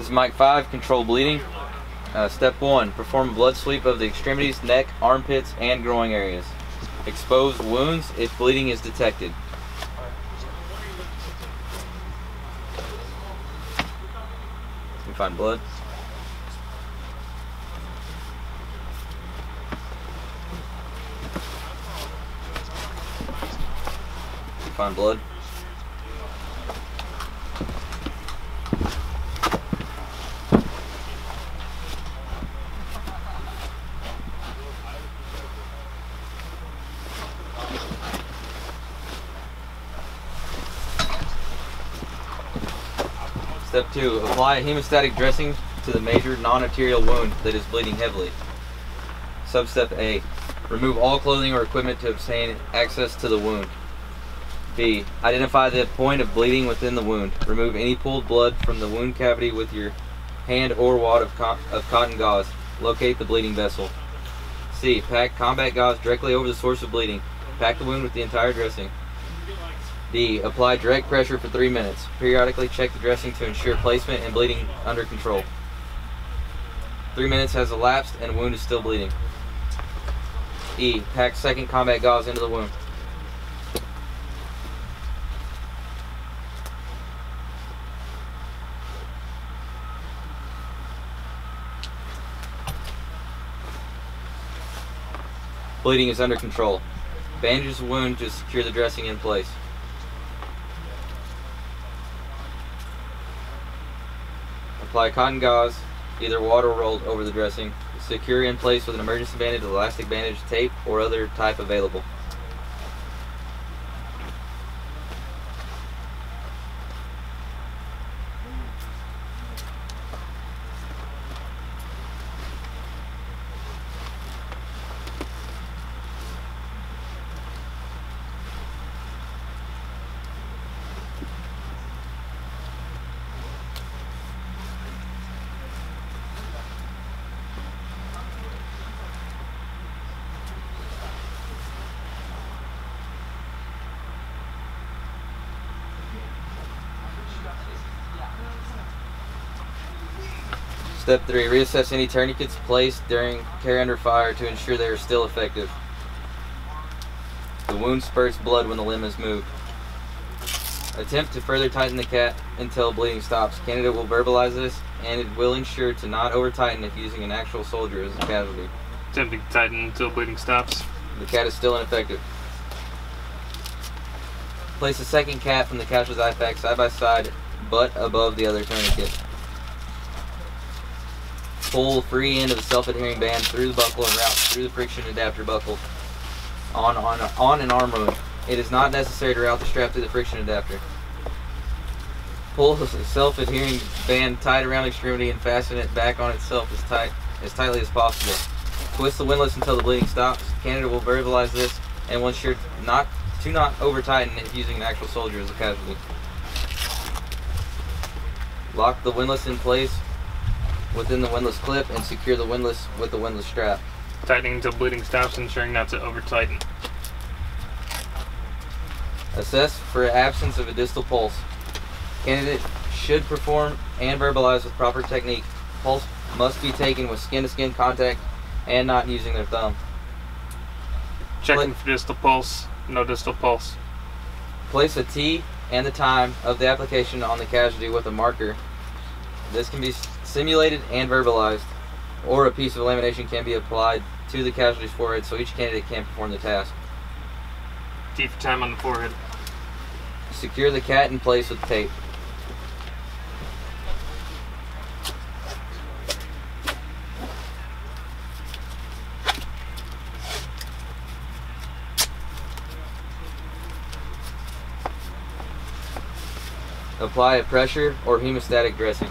This is Mike 5, control bleeding. Step 1, perform a blood sweep of the extremities, neck, armpits, and groin areas. Expose wounds if bleeding is detected. You can find blood. Find blood. Step 2. Apply a hemostatic dressing to the major non-arterial wound that is bleeding heavily. Substep A. Remove all clothing or equipment to obtain access to the wound. B. Identify the point of bleeding within the wound. Remove any pooled blood from the wound cavity with your hand or wad of cotton gauze. Locate the bleeding vessel. C. Pack combat gauze directly over the source of bleeding. Pack the wound with the entire dressing. D. Apply direct pressure for 3 minutes. Periodically check the dressing to ensure placement and bleeding under control. 3 minutes has elapsed and the wound is still bleeding. E. Pack second combat gauze into the wound. Bleeding is under control. Bandage the wound to secure the dressing in place. Apply cotton gauze, either water rolled over the dressing. Secure in place with an emergency bandage, elastic bandage, tape, or other type available. Step 3. Reassess any tourniquets placed during care under fire to ensure they are still effective. The wound spurts blood when the limb is moved. Attempt to further tighten the cat until bleeding stops. Candidate will verbalize this, and it will ensure to not over-tighten if using an actual soldier as a casualty. Attempting to tighten until bleeding stops. The cat is still ineffective. Place a second cat from the casualty's IFAK side by side, butt above the other tourniquet. Pull free end of the self-adhering band through the buckle and route through the friction adapter buckle on an arm wound. It is not necessary to route the strap through the friction adapter. Pull the self-adhering band tight around the extremity and fasten it back on itself as tightly as possible. Twist the windlass until the bleeding stops. Candidate will verbalize this and will ensure not over-tighten if using an actual soldier as a casualty. Lock the windlass in place within the windlass clip and secure the windlass with the windlass strap. Tightening until bleeding stops, ensuring not to over-tighten. Assess for absence of a distal pulse. Candidate should perform and verbalize with proper technique. Pulse must be taken with skin-to-skin contact and not using their thumb. Checking for distal pulse. No distal pulse. Place a T and the time of the application on the casualty with a marker. This can be simulated and verbalized, or a piece of lamination can be applied to the casualty's forehead so each candidate can perform the task. T for time on the forehead. Secure the cat in place with tape. Apply a pressure or hemostatic dressing.